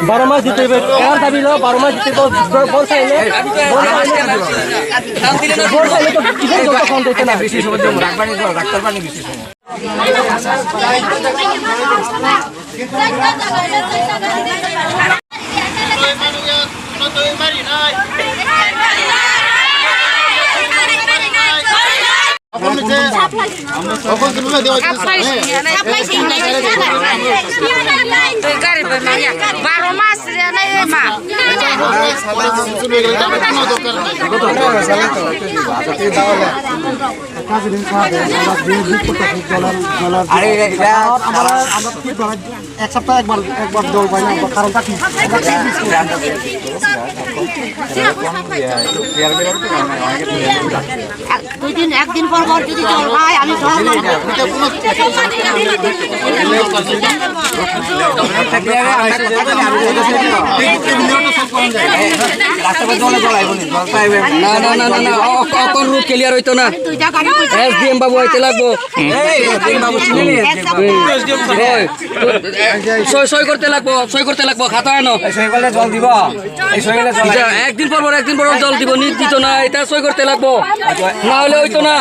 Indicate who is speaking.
Speaker 1: বারো মাস দিতে হবে, দাবি লো 12 মাস দিতে বল চাইলে তো কিসের জন্য ফোন দিতে না বেশি সময় রাখবানি ডাক্তার পানি বেশি সময়
Speaker 2: এক সপ্তাহ একবার জল পাই না কারণটা কি
Speaker 3: একদিন পর পর যদি জল পাই আমি
Speaker 1: ক্লিয়ার হইতো না এসডিএম বাবু হইতে লাগবো সই করতে লাগবো খাতা এনো জল দিব একদিন পর জল দিব নির্দিত না এটা সই করতে লাগবো না হলে হইতো না